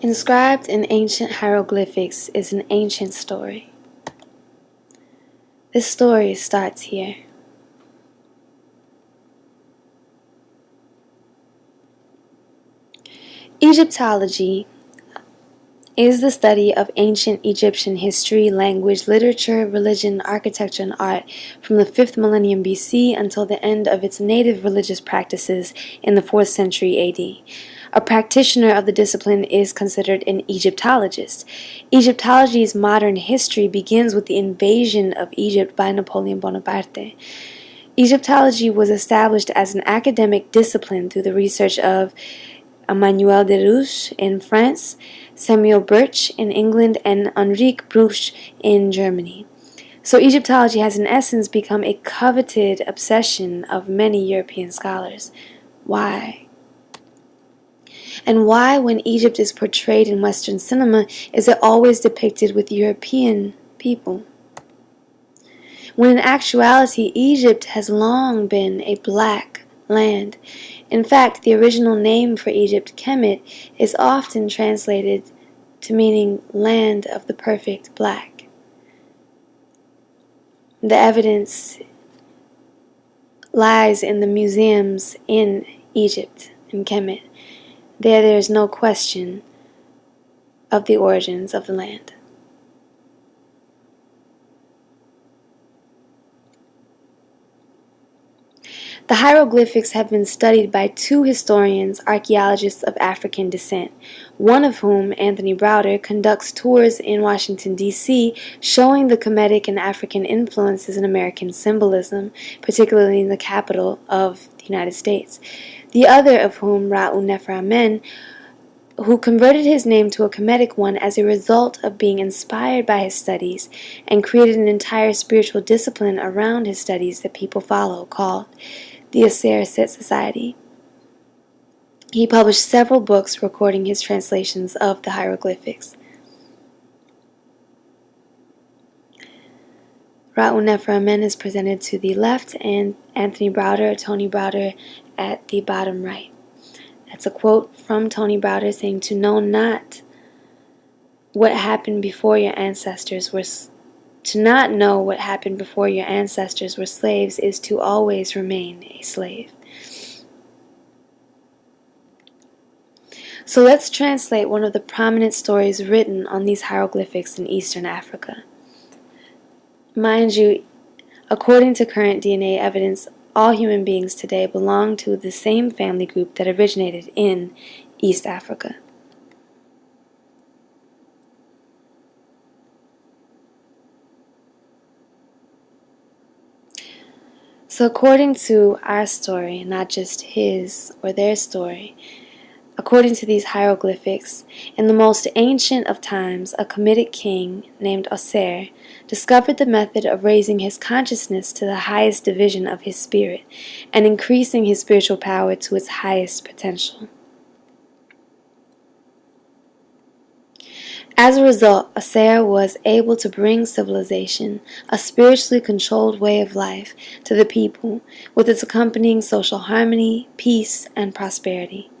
Inscribed in ancient hieroglyphics is an ancient story. This story starts here. Egyptology is the study of ancient Egyptian history, language, literature, religion, architecture, and art from the 5th millennium BC until the end of its native religious practices in the 4th century AD. A practitioner of the discipline is considered an Egyptologist. Egyptology's modern history begins with the invasion of Egypt by Napoleon Bonaparte. Egyptology was established as an academic discipline through the research of Emmanuel de Rouche in France, Samuel Birch in England, and Henrique Bruch in Germany. So Egyptology has in essence become a coveted obsession of many European scholars. Why? And why, when Egypt is portrayed in Western cinema, is it always depicted with European people? When in actuality, Egypt has long been a black land. In fact, the original name for Egypt, Kemet, is often translated to meaning land of the perfect black. The evidence lies in the museums in Egypt, in Kemet. There is no question of the origins of the land. The hieroglyphics have been studied by two historians, archaeologists of African descent, one of whom, Anthony Browder, conducts tours in Washington, D.C., showing the Kemetic and African influences in American symbolism, particularly in the capital of the United States. The other of whom, Ra'u Nefer Amen, who converted his name to a Kemetic one as a result of being inspired by his studies and created an entire spiritual discipline around his studies that people follow, called the Aser Set Society. He published several books recording his translations of the hieroglyphics. Ra'u Nefer Amen is presented to the left, and Anthony Browder, Tony Browder, at the bottom right. That's a quote from Tony Browder saying, "To know not what happened before your ancestors were To not know what happened before your ancestors were slaves is to always remain a slave." So let's translate one of the prominent stories written on these hieroglyphics in Eastern Africa. Mind you, according to current DNA evidence, all human beings today belong to the same family group that originated in East Africa. So according to our story, not just his or their story, according to these hieroglyphics, in the most ancient of times, a Kemetic king named Aser discovered the method of raising his consciousness to the highest division of his spirit and increasing his spiritual power to its highest potential. As a result, Aser was able to bring civilization, a spiritually controlled way of life, to the people, with its accompanying social harmony, peace, and prosperity.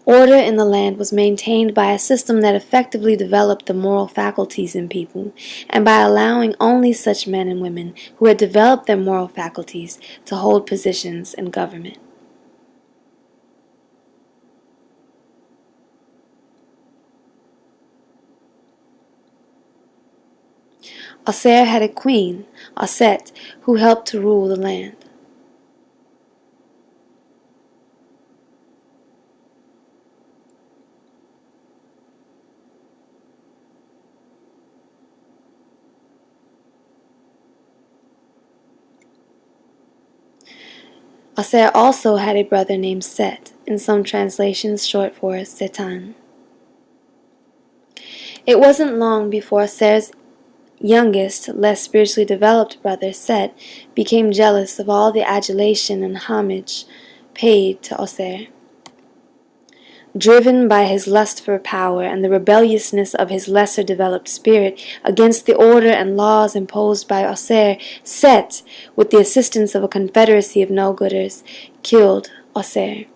Order in the land was maintained by a system that effectively developed the moral faculties in people, and by allowing only such men and women who had developed their moral faculties to hold positions in government. Aser had a queen, Aset, who helped to rule the land. Aser also had a brother named Set, in some translations short for Setan. It wasn't long before Aser's youngest, less spiritually developed brother, Set, became jealous of all the adulation and homage paid to Aser. Driven by his lust for power and the rebelliousness of his lesser developed spirit against the order and laws imposed by Aser, Set, with the assistance of a confederacy of no-gooders, killed Aser.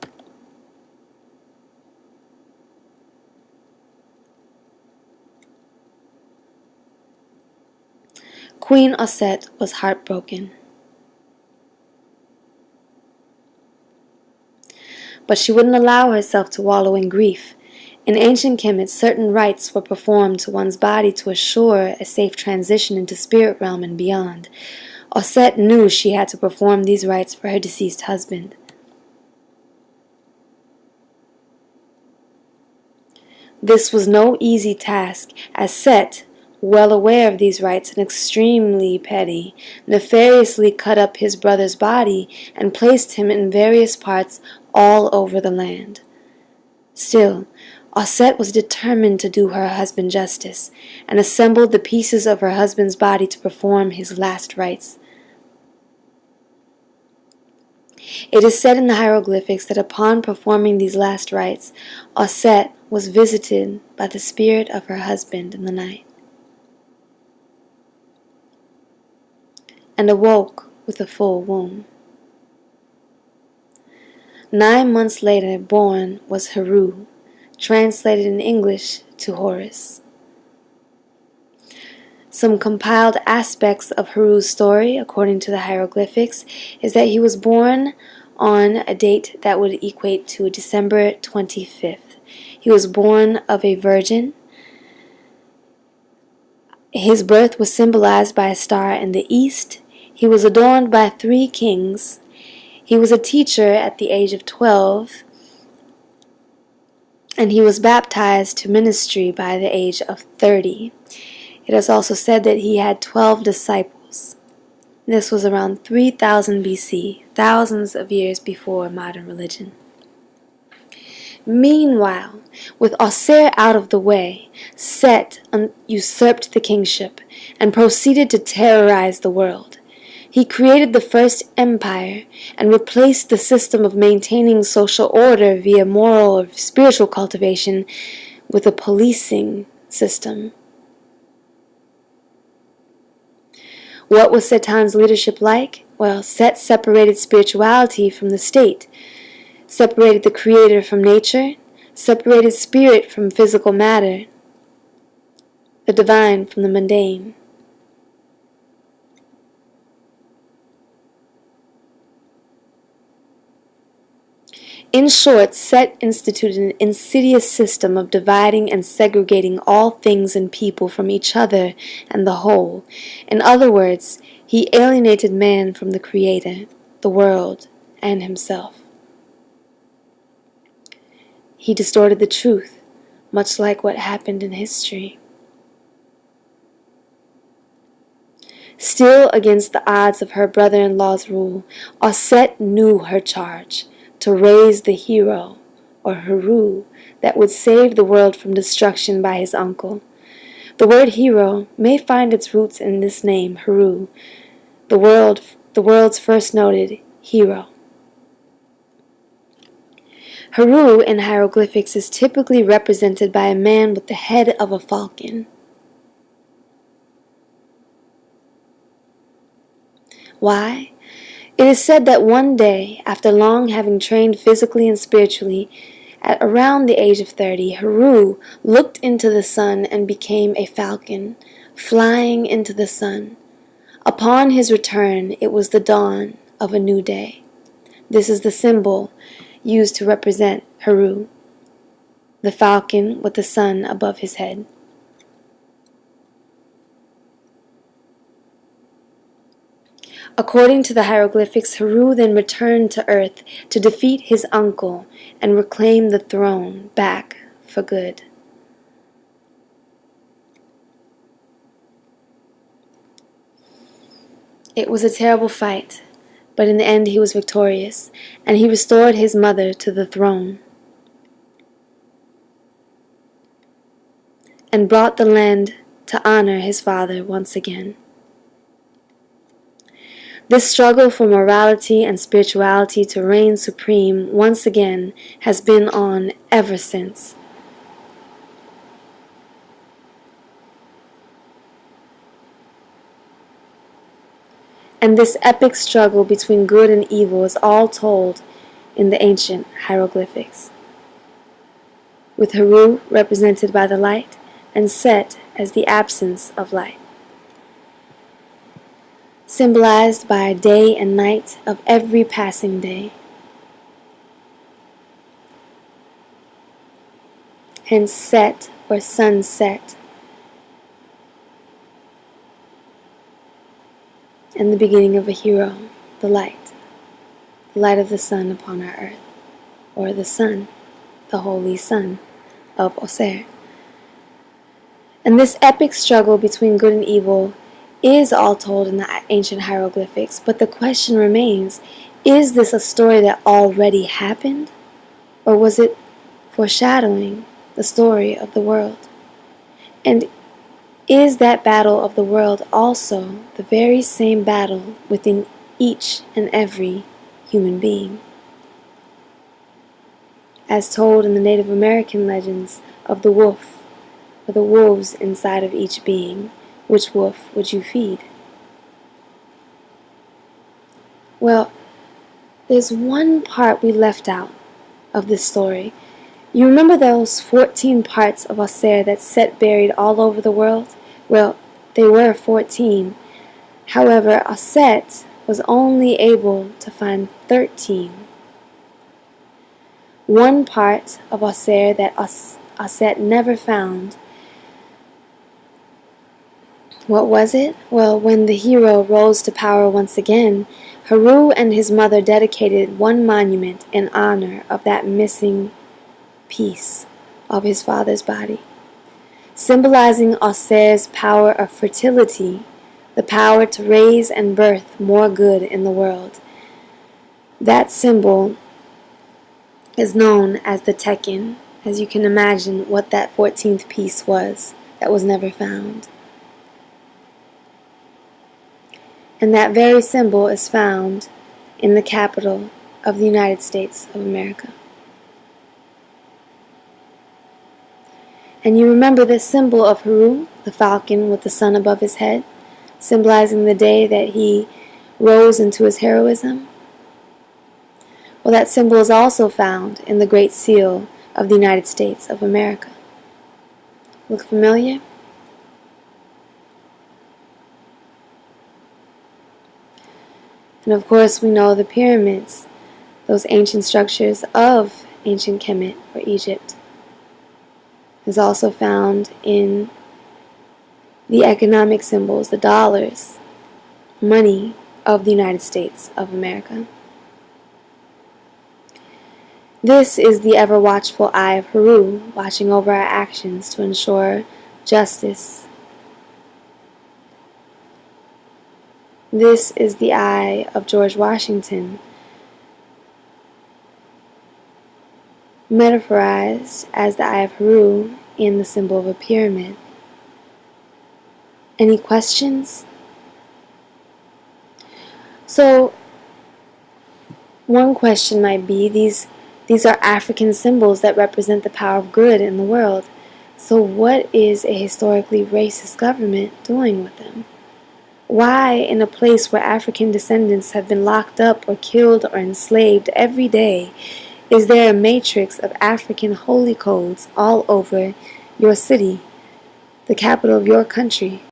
Queen Osset was heartbroken. But she wouldn't allow herself to wallow in grief. In ancient Kemet, certain rites were performed to one's body to assure a safe transition into spirit realm and beyond. Osset knew she had to perform these rites for her deceased husband. This was no easy task, as Set, well aware of these rites and extremely petty, nefariously cut up his brother's body and placed him in various parts all over the land. Still, Osset was determined to do her husband justice, and assembled the pieces of her husband's body to perform his last rites. It is said in the hieroglyphics that upon performing these last rites, Osset was visited by the spirit of her husband in the night, and awoke with a full womb. 9 months later born was Heru, translated in English to Horus. Some compiled aspects of Heru's story, according to the hieroglyphics, is that he was born on a date that would equate to December 25th. He was born of a virgin. His birth was symbolized by a star in the east. He was adorned by 3 kings. He was a teacher at the age of 12, and he was baptized to ministry by the age of 30. It is also said that he had 12 disciples. This was around 3000 BC, thousands of years before modern religion. Meanwhile, with Osset out of the way, Set usurped the kingship and proceeded to terrorize the world. He created the first empire and replaced the system of maintaining social order via moral or spiritual cultivation with a policing system. What was Setan's leadership like? Well, Set separated spirituality from the state, separated the creator from nature, separated spirit from physical matter, the divine from the mundane. In short, Set instituted an insidious system of dividing and segregating all things and people from each other and the whole. In other words, he alienated man from the Creator, the world, and himself. He distorted the truth, much like what happened in history. Still against the odds of her brother-in-law's rule, Osset knew her charge, to raise the hero, or Heru, that would save the world from destruction by his uncle. The word hero may find its roots in this name, Heru, the world's first noted hero. Heru in hieroglyphics is typically represented by a man with the head of a falcon. Why? It is said that one day, after long having trained physically and spiritually, at around the age of 30, Heru looked into the sun and became a falcon, flying into the sun. Upon his return, it was the dawn of a new day. This is the symbol used to represent Heru, the falcon with the sun above his head. According to the hieroglyphics, Heru then returned to earth to defeat his uncle and reclaim the throne back for good. It was a terrible fight, but in the end he was victorious, and he restored his mother to the throne and brought the land to honor his father once again. This struggle for morality and spirituality to reign supreme once again has been on ever since. And this epic struggle between good and evil is all told in the ancient hieroglyphics, with Heru represented by the light and Set as the absence of light. symbolized by day and night of every passing day. Hence set or sunset, and the beginning of a hero, the light of the sun upon our earth, or the sun, the holy sun of Oser. And this epic struggle between good and evil is all told in the ancient hieroglyphics, but the question remains, is this a story that already happened, or was it foreshadowing the story of the world? And is that battle of the world also the very same battle within each and every human being? As told in the Native American legends of the wolf, or the wolves inside of each being, which wolf would you feed? Well, there's one part we left out of this story. You remember those 14 parts of Oser that Set buried all over the world? Well, they were 14. However, Oset was only able to find 13. One part of Oser that Oset never found. What was it? Well, when the hero rose to power once again, Heru and his mother dedicated one monument in honor of that missing piece of his father's body, symbolizing Oser's power of fertility, the power to raise and birth more good in the world. That symbol is known as the Tekken, as you can imagine what that 14th piece was that was never found. And that very symbol is found in the capital of the United States of America. And you remember this symbol of Heru, the falcon with the sun above his head, symbolizing the day that he rose into his heroism? Well, that symbol is also found in the Great Seal of the United States of America. Look familiar? And of course we know the pyramids, those ancient structures of ancient Kemet or Egypt, is also found in the economic symbols, the dollars, money of the United States of America. This is the ever watchful eye of Heru, watching over our actions to ensure justice. This is the eye of George Washington, metaphorized as the eye of Heru in the symbol of a pyramid. Any questions? So, one question might be, these are African symbols that represent the power of good in the world. So what is a historically racist government doing with them? Why, in a place where African descendants have been locked up or killed or enslaved every day, is there a matrix of African holy codes all over your city, the capital of your country,